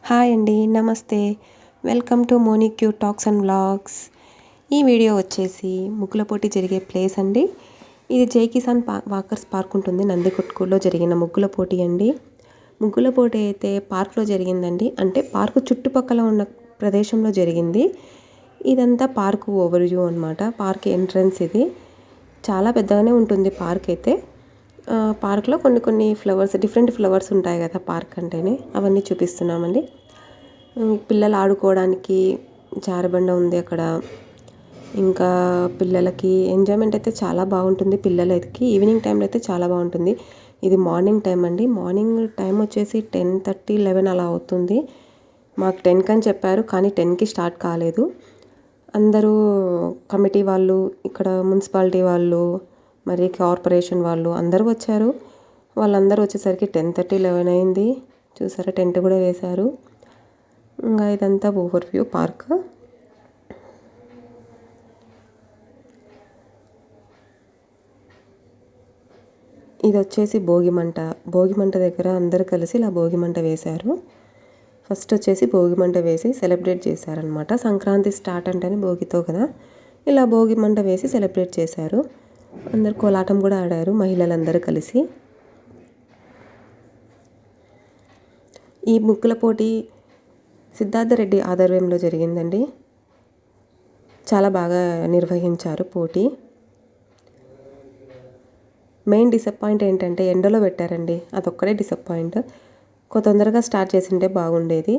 Hi అండి, నమస్తే. Welcome to Moni cute talks and vlogs. ఈ వీడియో వచ్చేసి ముగ్గులపోటీ జరిగే ప్లేస్ అండి. ఇది జై కిసాన్ వాకర్స్ పార్క్ ఉంటుంది, నందికొట్కూరులో జరిగిన ముగ్గుల పోటీ అండి. ముగ్గుల పోటీ అయితే పార్క్లో జరిగిందండి. అంటే పార్కు చుట్టుపక్కల ఉన్న ప్రదేశంలో జరిగింది. ఇదంతా పార్క్ ఓవర్ వ్యూ అనమాట. పార్క్ ఎంట్రన్స్ ఇది. చాలా పెద్దగానే ఉంటుంది పార్క్ అయితే. పార్క్లో కొన్ని ఫ్లవర్స్, డిఫరెంట్ ఫ్లవర్స్ ఉంటాయి కదా పార్క్ అంటేనే, అవన్నీ చూపిస్తున్నామండి. పిల్లలు ఆడుకోవడానికి జారబండ ఉంది అక్కడ. ఇంకా పిల్లలకి ఎంజాయ్మెంట్ అయితే చాలా బాగుంటుంది. పిల్లలకి ఈవినింగ్ టైంలో అయితే చాలా బాగుంటుంది. ఇది మార్నింగ్ టైం అండి. మార్నింగ్ టైం వచ్చేసి 10:30, 11 అలా అవుతుంది. మాకు 10 అని చెప్పారు, కానీ 10కి స్టార్ట్ కాలేదు. అందరూ కమిటీ వాళ్ళు, ఇక్కడ మున్సిపాలిటీ వాళ్ళు, మరి కార్పొరేషన్ వాళ్ళు అందరూ వచ్చారు. వాళ్ళందరూ వచ్చేసరికి 10:30, 11 అయింది. చూసారా, టెంట్ కూడా వేశారు. ఇంకా ఇదంతా ఓవర్ వ్యూ పార్క్. ఇది వచ్చేసి భోగిమంట. భోగిమంట దగ్గర అందరూ కలిసి ఇలా భోగిమంట వేశారు. ఫస్ట్ వచ్చేసి భోగిమంట వేసి సెలబ్రేట్ చేశారనమాట. సంక్రాంతి స్టార్ట్ అంటేనే భోగితో కదా, ఇలా భోగిమంట వేసి సెలబ్రేట్ చేశారు. అందరు కోలాటం కూడా ఆడారు మహిళలందరూ కలిసి. ఈ ముగ్గుల పోటీ సిద్ధార్థ రెడ్డి ఆధ్వర్యంలో జరిగిందండి. చాలా బాగా నిర్వహించారు పోటీ. మెయిన్ డిసప్పాయింట్ ఏంటంటే ఎండలో పెట్టారండి, అదొక్కడే డిసప్పాయింట్. తొందరగా స్టార్ట్ చేసింటే బాగుండేది.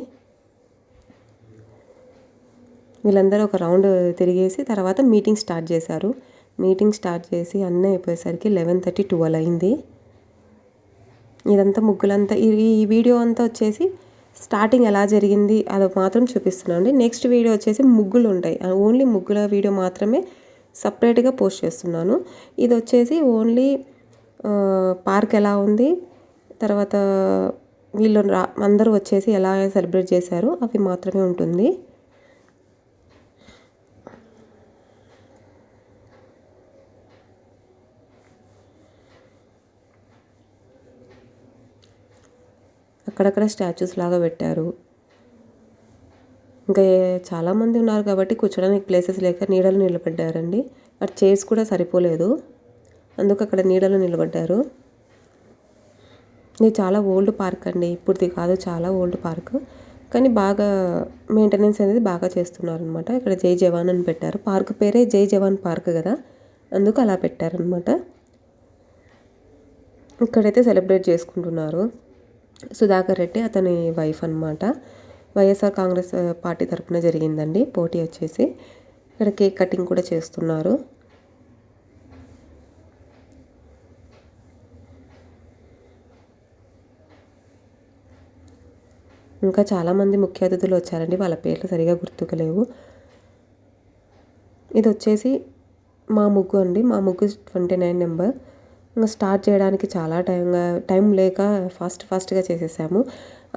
వీళ్ళందరూ ఒక రౌండ్ తిరిగేసి తర్వాత మీటింగ్ స్టార్ట్ చేశారు. మీటింగ్ స్టార్ట్ చేసి అన్నీ అయిపోయేసరికి 11:30, 12 అయింది. ఇదంతా ముగ్గులంతా, ఈ వీడియో అంతా వచ్చేసి స్టార్టింగ్ ఎలా జరిగింది అది మాత్రం చూపిస్తున్నాను అండి. నెక్స్ట్ వీడియో వచ్చేసి ముగ్గులు ఉంటాయి, ఓన్లీ ముగ్గుల వీడియో మాత్రమే సపరేట్గా పోస్ట్ చేస్తున్నాను. ఇది వచ్చేసి ఓన్లీ పార్క్ ఎలా ఉంది, తర్వాత వీళ్ళు అందరూ వచ్చేసి ఎలా సెలబ్రేట్ చేశారు అవి మాత్రమే ఉంటుంది. అక్కడక్కడ స్టాచ్యూస్ లాగా పెట్టారు. ఇంకా చాలామంది ఉన్నారు కాబట్టి కూర్చోడానికి ప్లేసెస్ లేక నీడలు నిలబడ్డారండి. అటు చైర్స్ కూడా సరిపోలేదు, అందుకు అక్కడ నీడలు నిలబడ్డారు. ఇది చాలా ఓల్డ్ పార్క్ అండి, ఇప్పుడుది కాదు, చాలా ఓల్డ్ పార్క్. కానీ బాగా మెయింటెనెన్స్ అనేది బాగా చేస్తున్నారు అనమాట. ఇక్కడ జై జవాన్ అని పెట్టారు. పార్క్ పేరే జై జవాన్ పార్క్ కదా, అందుకు అలా పెట్టారనమాట. ఇక్కడైతే సెలబ్రేట్ చేసుకుంటున్నారు. సుధాకర్ రెడ్డి అతని వైఫ్ అనమాట. వైఎస్ఆర్ కాంగ్రెస్ పార్టీ తరఫున జరిగిందండి పోటీ వచ్చేసి. ఇక్కడ కేక్ కటింగ్ కూడా చేస్తున్నారు. ఇంకా చాలామంది ముఖ్య అతిథులు వచ్చారండి, వాళ్ళ పేర్లు సరిగా గుర్తుకులేవు. ఇది వచ్చేసి మా ముగ్గు అండి. మా ముగ్గు 29 నెంబర్. ఇంకా స్టార్ట్ చేయడానికి చాలా టైం లేక ఫాస్ట్గా చేసేసాము.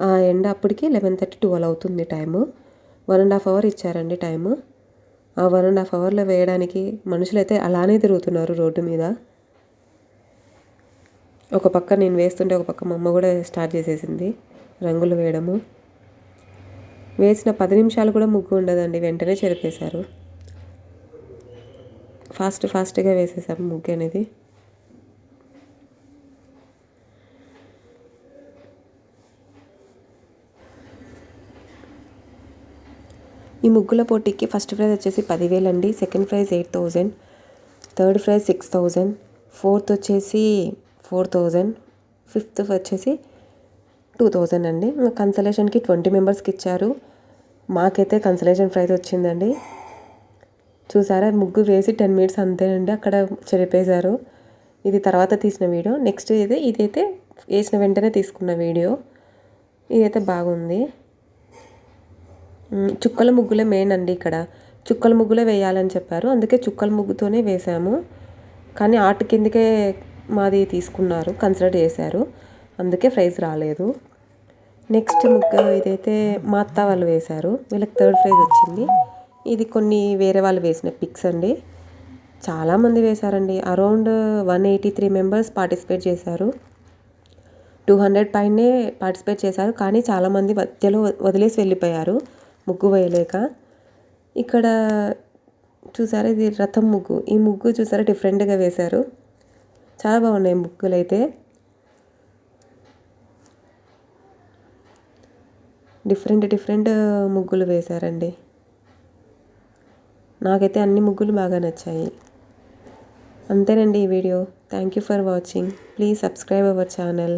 ఆ ఎండ అప్పటికి 11:30, 12 అవుతుంది టైము. 1.5 అవర్ ఇచ్చారండి టైము. ఆ 1.5 అవర్లో వేయడానికి మనుషులైతే అలానే తిరుగుతున్నారు రోడ్డు మీద. ఒక పక్క నేను వేస్తుంటే ఒక పక్క మా అమ్మ కూడా స్టార్ట్ చేసేసింది రంగులు వేయడము. వేసిన 10 నిమిషాలు కూడా ముగ్గు ఉండదండి, వెంటనే చెరిపేశారు. ఫాస్ట్గా వేసేసాము ముగ్గు అనేది. ఈ ముగ్గుల పోటీకి ఫస్ట్ ప్రైజ్ వచ్చేసి 10,000 అండి, second prize 8,000, third prize 6,000, fourth వచ్చేసి 4,000, ఫిఫ్త్ వచ్చేసి 2,000 అండి. కన్సలేషన్కి 20 మెంబర్స్కి ఇచ్చారు. మాకైతే కన్సలేషన్ ప్రైజ్ వచ్చిందండి. చూసారా, ముగ్గు వేసి 10 మినిట్స్ అంతేనండి, అక్కడ చెరిపేశారు. ఇది తర్వాత తీసిన వీడియో. నెక్స్ట్ ఇదైతే వేసిన వెంటనే తీసుకున్న వీడియో. ఇదైతే బాగుంది. చుక్కల ముగ్గులే మెయిన్ అండి. ఇక్కడ చుక్కల ముగ్గులే వేయాలని చెప్పారు, అందుకే చుక్కల ముగ్గుతోనే వేసాము. కానీ ఆర్ట్ కిందకే మాది తీసుకున్నారు, కన్సిడర్ చేశారు, అందుకే ప్రైజ్ రాలేదు. నెక్స్ట్ ముగ్గు ఇదైతే మా అత్త వాళ్ళు వేశారు, వీళ్ళకి థర్డ్ ప్రైజ్ వచ్చింది. ఇది కొన్ని వేరే వాళ్ళు వేసిన పిక్స్ అండి. చాలామంది వేశారండి, అరౌండ్ 183 మెంబర్స్ పార్టిసిపేట్ చేశారు. 200 పైనే పార్టిసిపేట్ చేశారు, కానీ చాలామంది మధ్యలో వదిలేసి వెళ్ళిపోయారు ముగ్గు వేయలేక. ఇక్కడ చూసారా, ఇది రథం ముగ్గు. ఈ ముగ్గు చూసారా డిఫరెంట్గా వేశారు. చాలా బాగున్నాయి ముగ్గులు అయితే. డిఫరెంట్ ముగ్గులు వేశారండి. నాకైతే అన్ని ముగ్గులు బాగా నచ్చాయి. అంతేనండి ఈ video. Thank you for watching. Please subscribe our channel.